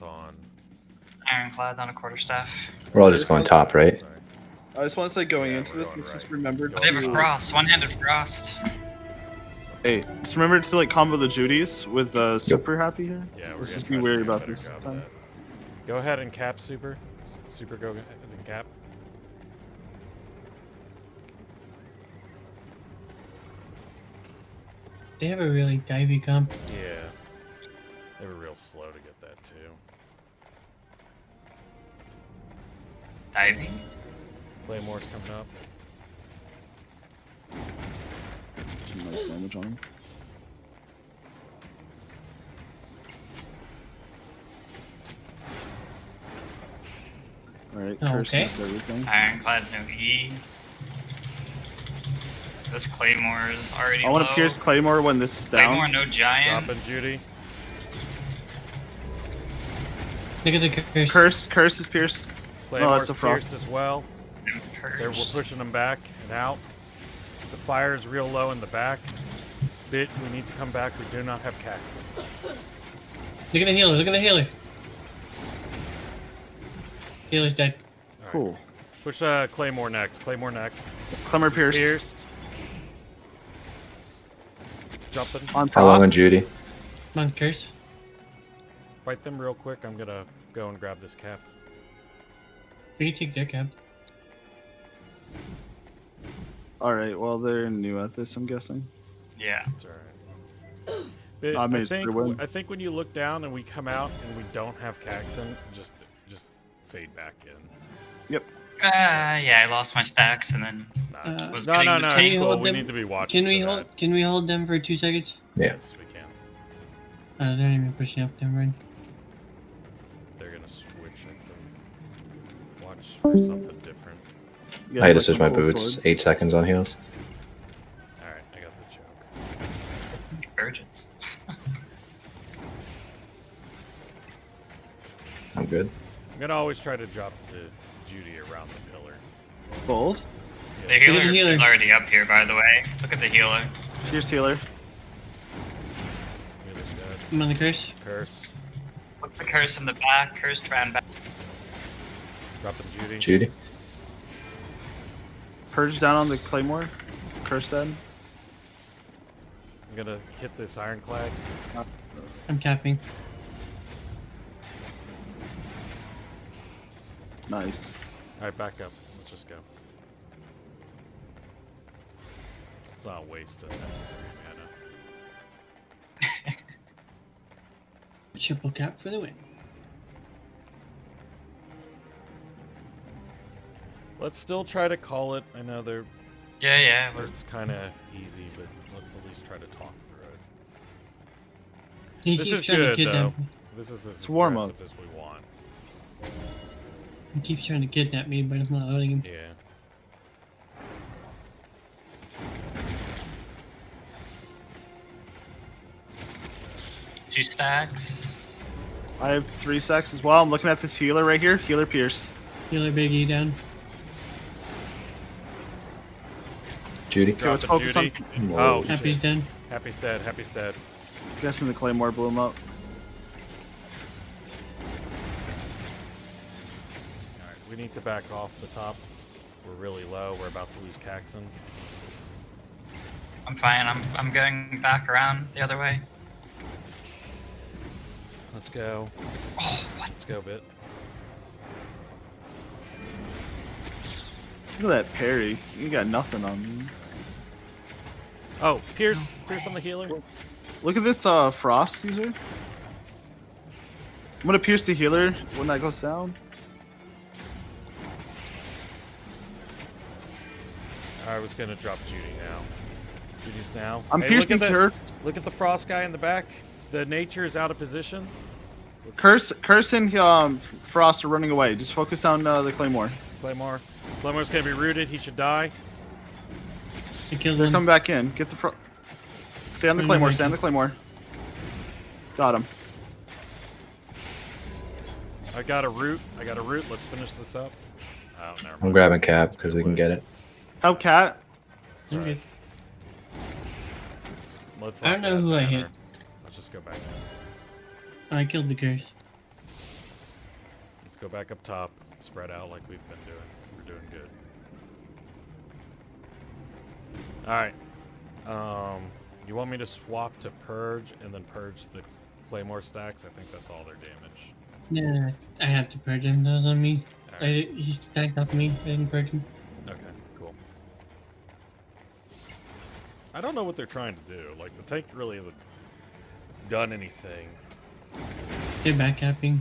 on? Ironclad on a quarterstaff. We're all just going top, right? Sorry. I just want to say going Yeah, into we're this, going let's just right. remember Go They have a to... frost, one-handed frost. Hey, just remember to like combo the Judies with the super happy here. Yeah, we're Let's gonna just try be to wary do a about better this job of time. that. Go ahead and cap super. Super, go ahead and cap. They have a really divey comp. Yeah. They were real slow to get that too. Diving. Claymore's coming up. Some nice damage on him. Alright, curse Okay. missed everything. Ironclad no E. This Claymore is already I want low. to pierce Claymore when this is down. Claymore no giant. Dropping Judy. Look at the curse. Curse is pierced. Claymore's that's a frost. pierced as well. And We're purged. pushing them back and out. The fire is real low in the back. Bit, we need to come back. We do not have Caxton. Look at the healer. Look at the healer. Healer's dead. All right. Cool. Push Claymore next. Claymore next. Clemmer He's pierced. pierced. Jumping. On How long top. on Judy? Come on, curse. Fight them real quick. I'm gonna go and grab this cap. We can take their cap. Alright, well they're new at this, I'm guessing. Yeah. It's alright. But I made it through. I think when you look down and we come out and we don't have Caxton, just fade back in. Yeah, I lost my stacks and then Nah, was no, getting no, the no. tank. It's Can you cool. hold We them? need to be watching. Can we for hold? that. Can we hold them for 2 seconds? Yeah. Yes, we can. They're not even pushing up. Never mind. They're gonna switch. I think. Watch for something different. You I had to guys switch like my the full boots. sword? 8 seconds on heals. All right, I got the choke. Urgents. I'm good. I'm gonna always try to drop the Judy around the pillar. Bold. The Yes. healer, healer. is already up here, by the way. Look at the healer. Pierce healer. Healer's dead. I'm on the curse. Curse. Look the curse in the back. Cursed ran back. Dropping Judy. Judy? Purge down on the Claymore. Curse dead. I'm gonna hit this ironclad. I'm capping. Nice. All right, back up. Let's just go. Let's not waste unnecessary mana. Triple cap for the win. Let's still try to call it. I know they're Yeah, it's kind of easy, but let's at least try to talk through it. He This keeps is trying to good kidnap though. me. This is as It's warm up. aggressive as we want. He keeps trying to kidnap me, but I'm not letting him. Yeah. Two stacks. I have 3 sacks as well. I'm looking at this healer right here. Healer pierce. Healer Big E down. Judy? Okay, let's Dropping focus on Judy. Whoa. Oh Happy's shit. dead. Happy's dead. Happy's dead. guessing the Claymore blew him up. Alright, we need to back off the top. We're really low. We're about to lose Caxton. I'm fine. I'm going back around the other way. Let's go. Oh, what? Let's go, Bit. Look at that parry. You got nothing on me. Oh, Pierce. Pierce on the healer. Look at this frost user. I'm gonna pierce the healer when that goes down. I was gonna drop Judy now. Judy's now. I'm Hey, piercing her. Look at the frost guy in the back. The nature is out of position. Curse and Frost are running away. Just focus on the Claymore. Claymore. Claymore's gonna be rooted. He should die. I killed They're one. coming back in. Get the Stay on the Claymore. Stay on the Claymore. Got him. I got a root. Let's finish this up. Oh, never I'm mind. grabbing cap because we can get it. Help Cat. I'm Alright. good. Let's I don't not know bad who I banner. hit. Let's just go back. I killed the curse. let's go back up top. Spread out like we've been doing. We're doing good. Alright. You want me to swap to Purge and then purge the Claymore stacks? I think that's all their damage. Yeah, I have to purge him. That was on me. Alright. He stacked off me. I didn't purge him. Okay, cool. I don't know what they're trying to do. Like, the tank really hasn't done anything. They're backcapping.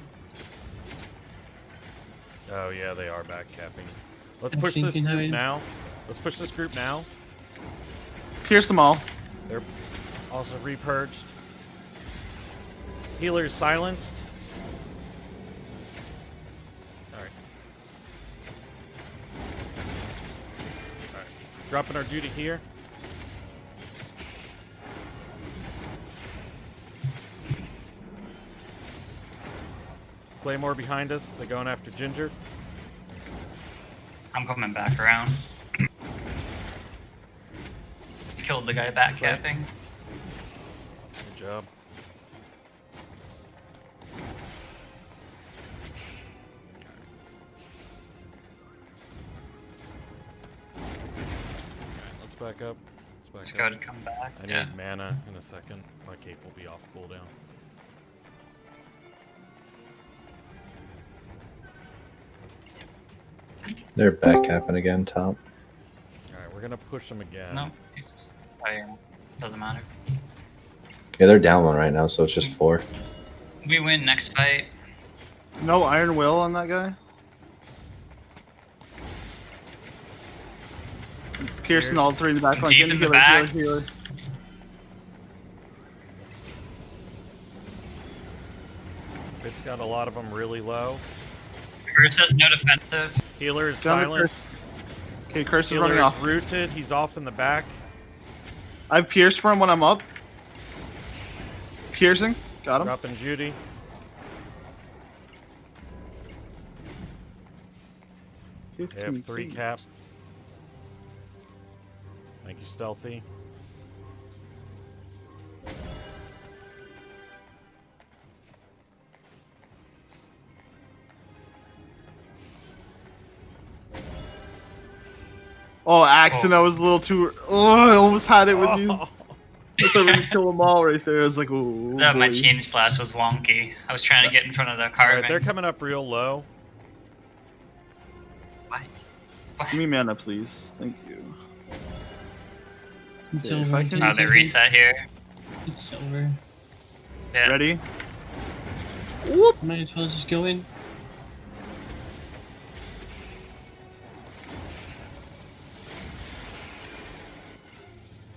Oh, yeah, they are back capping. Let's I'm push this thinking how group it- now. Let's push this group now. Pierce them all. They're also repurged. Healer's silenced. Alright. Alright. Dropping our Judy here. Claymore behind us. They're going after Ginger. I'm coming back around. Killed the guy backcapping. Good job. Let's back up. Let's Just back go up. to come back. I Yeah. need mana in a second. My cape will be off cooldown. They're backcapping again, top. Alright, we're gonna push them again. No, he's fire. Doesn't matter. Yeah, they're down one right now, so it's just 4. We win next fight. No Iron Will on that guy. It's piercing all 3 in the back line. Deep in the back. Healer. It's got a lot of them really low. Curse has no defensive. Healer is Down the silenced. Okay, Curse is Healer running is off. rooted. He's off in the back. I've pierced for him when I'm up. Piercing. Got him. Dropping Judy. They have 3 cap. Thank you, Stealthy. Oh, Axon, I was a little too. Oh, I almost had it with you. Oh. I thought we were gonna kill them all right there. I was like, oh. My boy. chain slash was wonky. I was trying to get in front of the Alright, carving. they're coming up real low. Why? Give me mana, please. Thank you. It's Yeah, if over. I can- Oh, they reset here. It's over. Yeah. Ready? Might as well just go in.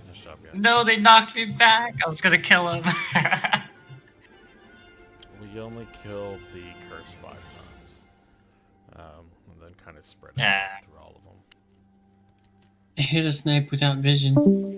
Nice job, guys. No, they knocked me back. I was gonna kill him. We only killed the curse 5 times. And then kind of spread Yeah. out through all of them. I hit a snipe without vision.